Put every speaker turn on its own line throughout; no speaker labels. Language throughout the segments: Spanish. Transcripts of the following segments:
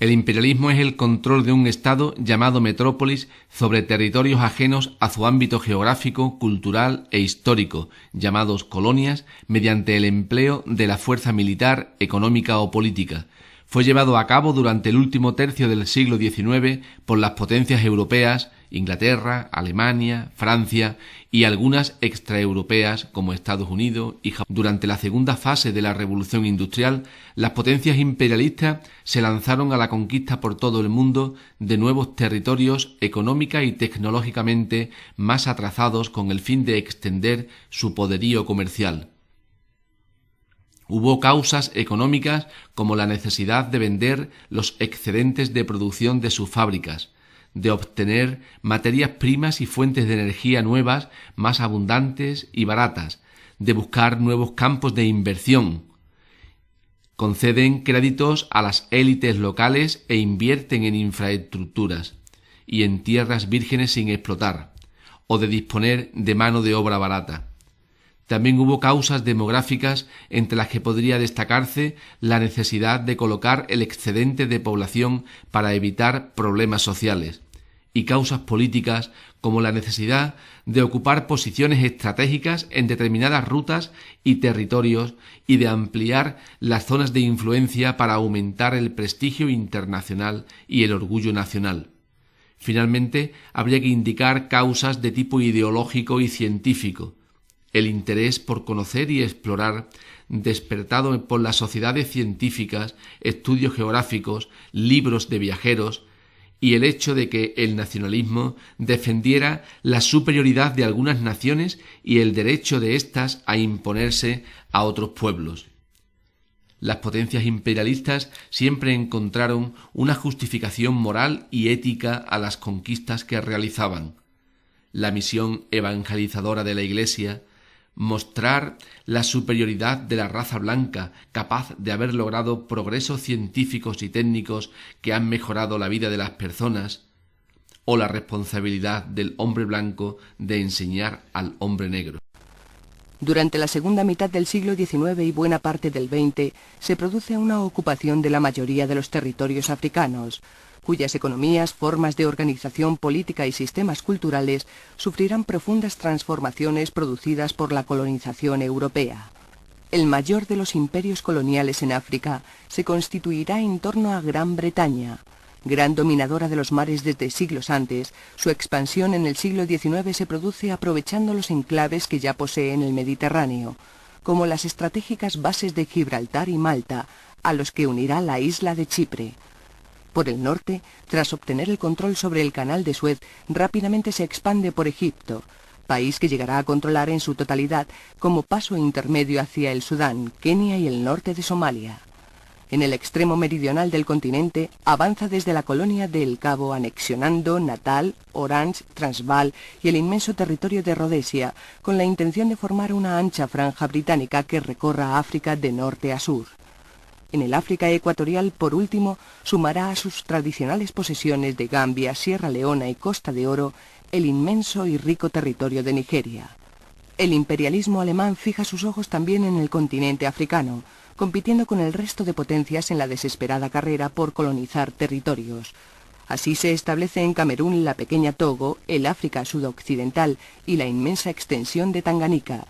El imperialismo es el control de un Estado llamado metrópolis sobre territorios ajenos a su ámbito geográfico, cultural e histórico, llamados colonias, mediante el empleo de la fuerza militar, económica o política. Fue llevado a cabo durante el último tercio del siglo XIX por las potencias europeas, Inglaterra, Alemania, Francia y algunas extraeuropeas como Estados Unidos y Japón. Durante la segunda fase de la Revolución Industrial, las potencias imperialistas se lanzaron a la conquista por todo el mundo de nuevos territorios económica y tecnológicamente más atrasados con el fin de extender su poderío comercial. Hubo causas económicas como la necesidad de vender los excedentes de producción de sus fábricas, de obtener materias primas y fuentes de energía nuevas, más abundantes y baratas, de buscar nuevos campos de inversión. Conceden créditos a las élites locales e invierten en infraestructuras y en tierras vírgenes sin explotar, o de disponer de mano de obra barata. También hubo causas demográficas entre las que podría destacarse la necesidad de colocar el excedente de población para evitar problemas sociales, y causas políticas como la necesidad de ocupar posiciones estratégicas en determinadas rutas y territorios y de ampliar las zonas de influencia para aumentar el prestigio internacional y el orgullo nacional. Finalmente, habría que indicar causas de tipo ideológico y científico. El interés por conocer y explorar, despertado por las sociedades científicas, estudios geográficos, libros de viajeros, y el hecho de que el nacionalismo defendiera la superioridad de algunas naciones y el derecho de éstas a imponerse a otros pueblos. Las potencias imperialistas siempre encontraron una justificación moral y ética a las conquistas que realizaban. La misión evangelizadora de la Iglesia, mostrar la superioridad de la raza blanca, capaz de haber logrado progresos científicos y técnicos que han mejorado la vida de las personas, o la responsabilidad del hombre blanco de enseñar al hombre negro.
Durante la segunda mitad del siglo XIX y buena parte del XX se produce una ocupación de la mayoría de los territorios africanos, cuyas economías, formas de organización política y sistemas culturales sufrirán profundas transformaciones producidas por la colonización europea. El mayor de los imperios coloniales en África se constituirá en torno a Gran Bretaña. Gran dominadora de los mares desde siglos antes, su expansión en el siglo XIX se produce aprovechando los enclaves que ya posee en el Mediterráneo, como las estratégicas bases de Gibraltar y Malta, a los que unirá la isla de Chipre. Por el norte, tras obtener el control sobre el canal de Suez, rápidamente se expande por Egipto, país que llegará a controlar en su totalidad como paso intermedio hacia el Sudán, Kenia y el norte de Somalia. En el extremo meridional del continente, avanza desde la colonia de El Cabo anexionando Natal, Orange, Transvaal y el inmenso territorio de Rodesia, con la intención de formar una ancha franja británica que recorra África de norte a sur. En el África ecuatorial, por último, sumará a sus tradicionales posesiones de Gambia, Sierra Leona y Costa de Oro el inmenso y rico territorio de Nigeria. El imperialismo alemán fija sus ojos también en el continente africano, compitiendo con el resto de potencias en la desesperada carrera por colonizar territorios. Así se establece en Camerún la pequeña Togo, el África sudoccidental y la inmensa extensión de Tanganica.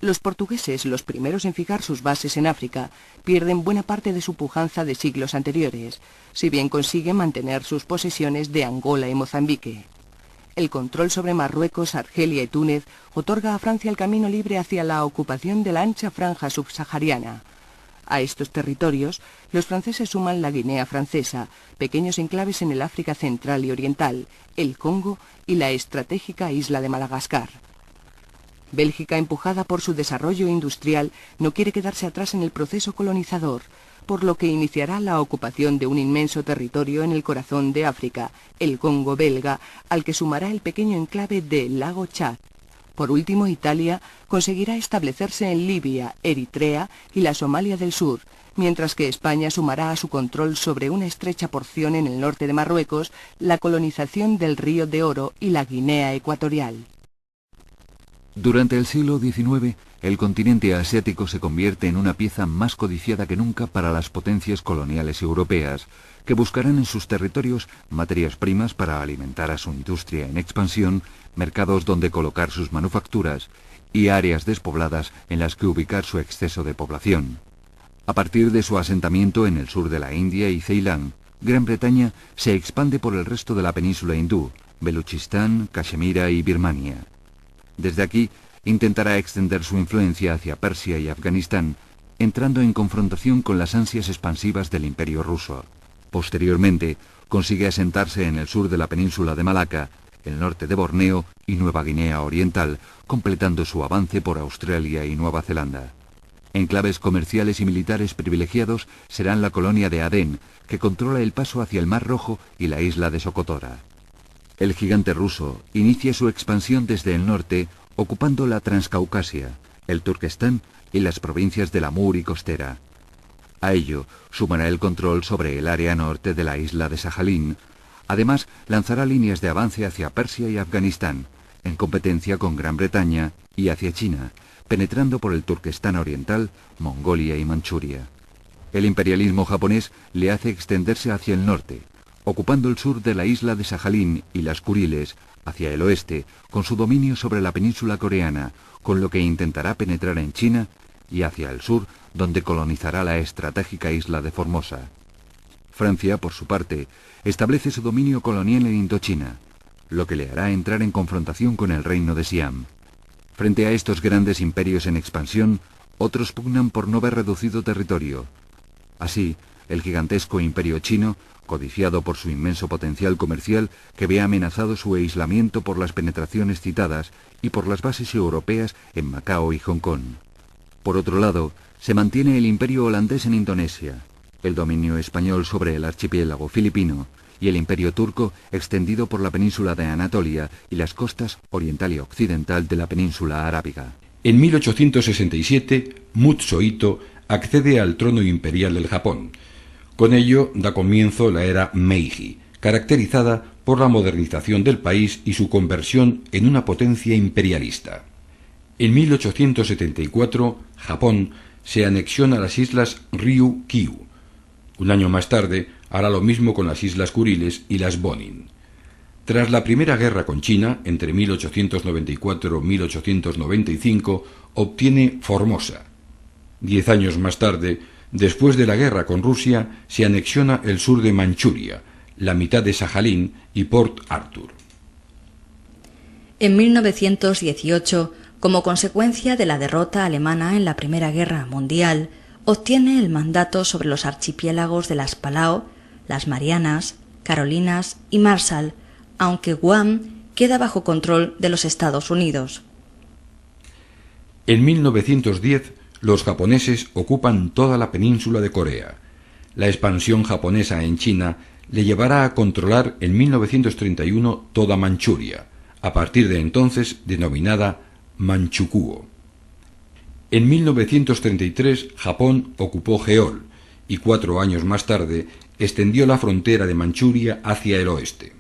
Los portugueses, los primeros en fijar sus bases en África, pierden buena parte de su pujanza de siglos anteriores, si bien consiguen mantener sus posesiones de Angola y Mozambique. El control sobre Marruecos, Argelia y Túnez otorga a Francia el camino libre hacia la ocupación de la ancha franja subsahariana. A estos territorios, los franceses suman la Guinea Francesa, pequeños enclaves en el África central y oriental, el Congo y la estratégica isla de Madagascar. Bélgica, empujada por su desarrollo industrial, no quiere quedarse atrás en el proceso colonizador, por lo que iniciará la ocupación de un inmenso territorio en el corazón de África, el Congo belga, al que sumará el pequeño enclave del lago Chad. Por último, Italia conseguirá establecerse en Libia, Eritrea y la Somalia del Sur, mientras que España sumará a su control sobre una estrecha porción en el norte de Marruecos la colonización del Río de Oro y la Guinea Ecuatorial.
Durante el siglo XIX, el continente asiático se convierte en una pieza más codiciada que nunca para las potencias coloniales europeas, que buscarán en sus territorios materias primas para alimentar a su industria en expansión, mercados donde colocar sus manufacturas y áreas despobladas en las que ubicar su exceso de población. A partir de su asentamiento en el sur de la India y Ceilán, Gran Bretaña se expande por el resto de la península hindú, Beluchistán, Cachemira y Birmania. Desde aquí, intentará extender su influencia hacia Persia y Afganistán, entrando en confrontación con las ansias expansivas del Imperio ruso. Posteriormente, consigue asentarse en el sur de la península de Malaca, el norte de Borneo y Nueva Guinea Oriental, completando su avance por Australia y Nueva Zelanda. Enclaves comerciales y militares privilegiados serán la colonia de Adén, que controla el paso hacia el Mar Rojo y la isla de Socotora. El gigante ruso inicia su expansión desde el norte, ocupando la Transcaucasia, el Turquestán y las provincias del Amur y Costera. A ello sumará el control sobre el área norte de la isla de Sajalín. Además, lanzará líneas de avance hacia Persia y Afganistán, en competencia con Gran Bretaña, y hacia China, penetrando por el Turquestán oriental, Mongolia y Manchuria. El imperialismo japonés le hace extenderse hacia el norte, ocupando el sur de la isla de Sajalín y las Kuriles, hacia el oeste, con su dominio sobre la península coreana, con lo que intentará penetrar en China, y hacia el sur, donde colonizará la estratégica isla de Formosa. Francia, por su parte, establece su dominio colonial en Indochina, lo que le hará entrar en confrontación con el reino de Siam. Frente a estos grandes imperios en expansión, otros pugnan por no ver reducido territorio. Así, el gigantesco imperio chino, codiciado por su inmenso potencial comercial, que ve amenazado su aislamiento por las penetraciones citadas y por las bases europeas en Macao y Hong Kong. Por otro lado, se mantiene el imperio holandés en Indonesia, el dominio español sobre el archipiélago filipino y el imperio turco extendido por la península de Anatolia y las costas oriental y occidental de la península arábiga.
En 1867, Mutsuhito accede al trono imperial del Japón. Con ello da comienzo la era Meiji, caracterizada por la modernización del país y su conversión en una potencia imperialista. En 1874, Japón se anexiona a las islas Ryukyu. Un año más tarde, hará lo mismo con las islas Kuriles y las Bonin. Tras la primera guerra con China, entre 1894 y 1895, obtiene Formosa. 10 años más tarde, después de la guerra con Rusia, se anexiona el sur de Manchuria, la mitad de Sajalín y Port Arthur.
En 1918, como consecuencia de la derrota alemana en la Primera Guerra Mundial, obtiene el mandato sobre los archipiélagos de las Palau, las Marianas, Carolinas y Marshall, aunque Guam queda bajo control de los Estados Unidos.
En 1910, los japoneses ocupan toda la península de Corea. La expansión japonesa en China le llevará a controlar en 1931 toda Manchuria, a partir de entonces denominada Manchukuo. En 1933 Japón ocupó Jeol y 4 años más tarde extendió la frontera de Manchuria hacia el oeste.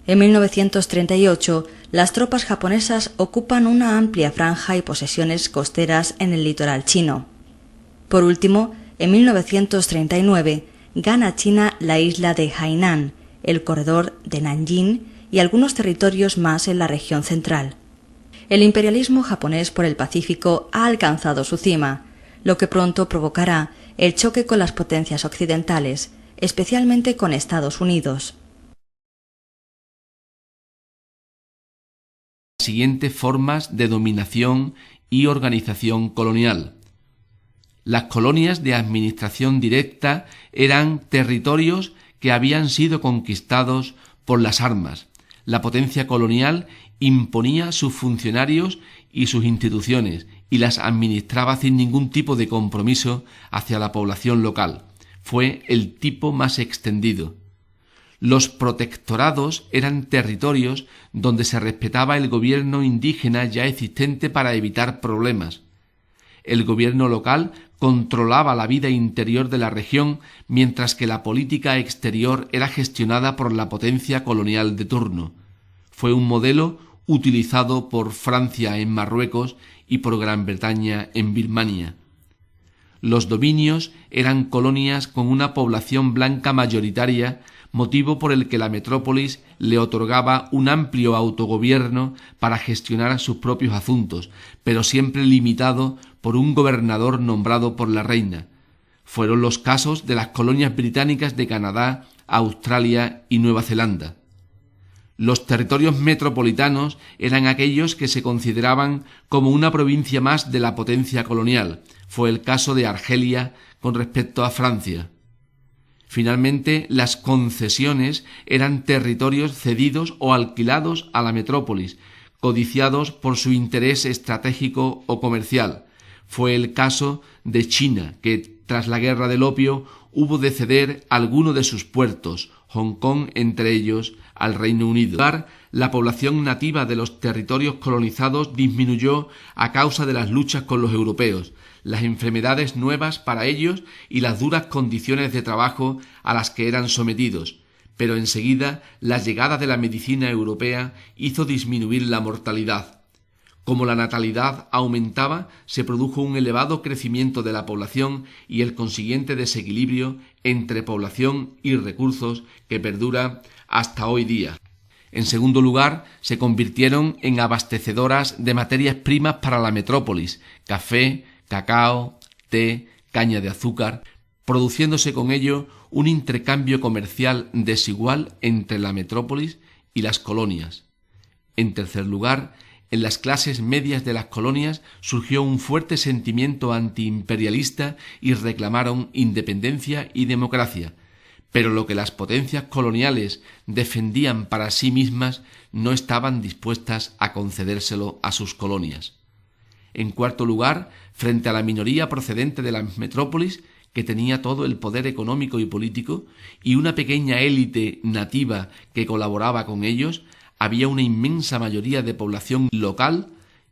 En 1938, las tropas japonesas ocupan una amplia franja y posesiones costeras en el litoral chino. Por último, en 1939, gana China la isla de Hainan, el corredor de Nanjing y algunos territorios más en la región central. El imperialismo japonés por el Pacífico ha alcanzado su cima, lo que pronto provocará el choque con las potencias occidentales, especialmente con Estados Unidos.
Siguientes formas de dominación y organización colonial. Las colonias de administración directa eran territorios que habían sido conquistados por las armas. La potencia colonial imponía sus funcionarios y sus instituciones y las administraba sin ningún tipo de compromiso hacia la población local. Fue el tipo más extendido. Los protectorados eran territorios donde se respetaba el gobierno indígena ya existente para evitar problemas. El gobierno local controlaba la vida interior de la región, mientras que la política exterior era gestionada por la potencia colonial de turno. Fue un modelo utilizado por Francia en Marruecos y por Gran Bretaña en Birmania. Los dominios eran colonias con una población blanca mayoritaria, motivo por el que la metrópolis le otorgaba un amplio autogobierno para gestionar sus propios asuntos, pero siempre limitado por un gobernador nombrado por la reina. Fueron los casos de las colonias británicas de Canadá, Australia y Nueva Zelanda. Los territorios metropolitanos eran aquellos que se consideraban como una provincia más de la potencia colonial. Fue el caso de Argelia con respecto a Francia. Finalmente, las concesiones eran territorios cedidos o alquilados a la metrópolis, codiciados por su interés estratégico o comercial. Fue el caso de China, que tras la Guerra del Opio hubo de ceder alguno de sus puertos, Hong Kong entre ellos, al Reino Unido. La población nativa de los territorios colonizados disminuyó a causa de las luchas con los europeos, las enfermedades nuevas para ellos y las duras condiciones de trabajo a las que eran sometidos, pero enseguida la llegada de la medicina europea hizo disminuir la mortalidad. Como la natalidad aumentaba, se produjo un elevado crecimiento de la población y el consiguiente desequilibrio entre población y recursos que perdura hasta hoy día. En segundo lugar, se convirtieron en abastecedoras de materias primas para la metrópolis: café, cacao, té, caña de azúcar, produciéndose con ello un intercambio comercial desigual entre la metrópolis y las colonias. En tercer lugar, en las clases medias de las colonias surgió un fuerte sentimiento antiimperialista y reclamaron independencia y democracia, pero lo que las potencias coloniales defendían para sí mismas no estaban dispuestas a concedérselo a sus colonias. En cuarto lugar, frente a la minoría procedente de las metrópolis, que tenía todo el poder económico y político, y una pequeña élite nativa que colaboraba con ellos, había una inmensa mayoría de población local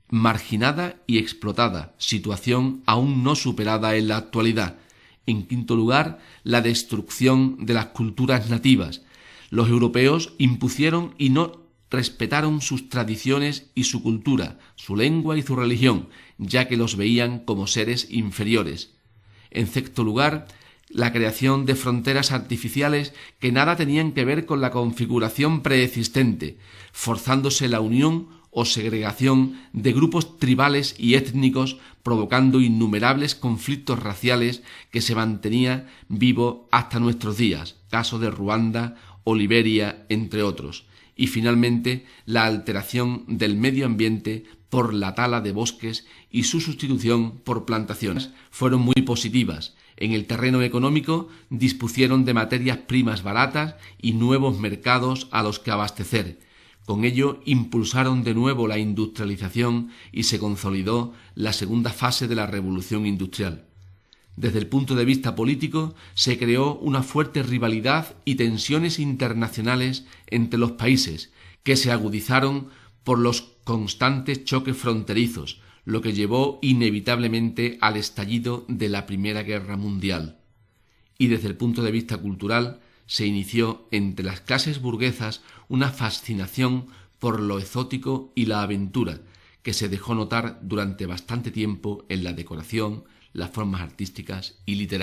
marginada y explotada, situación aún no superada en la actualidad. En quinto lugar, la destrucción de las culturas nativas. Los europeos impusieron y no respetaron sus tradiciones y su cultura, su lengua y su religión, ya que los veían como seres inferiores. En sexto lugar, la creación de fronteras artificiales que nada tenían que ver con la configuración preexistente, forzándose la unión o segregación de grupos tribales y étnicos, provocando innumerables conflictos raciales que se mantenía vivo hasta nuestros días, caso de Ruanda o Liberia, entre otros. Y finalmente, la alteración del medio ambiente por la tala de bosques y su sustitución por plantaciones fueron muy positivas. En el terreno económico dispusieron de materias primas baratas y nuevos mercados a los que abastecer. Con ello impulsaron de nuevo la industrialización y se consolidó la segunda fase de la revolución industrial. Desde el punto de vista político, se creó una fuerte rivalidad y tensiones internacionales entre los países, que se agudizaron por los constantes choques fronterizos, lo que llevó inevitablemente al estallido de la Primera Guerra Mundial. Y desde el punto de vista cultural, se inició entre las clases burguesas una fascinación por lo exótico y la aventura, que se dejó notar durante bastante tiempo en la decoración, las formas artísticas y literarias.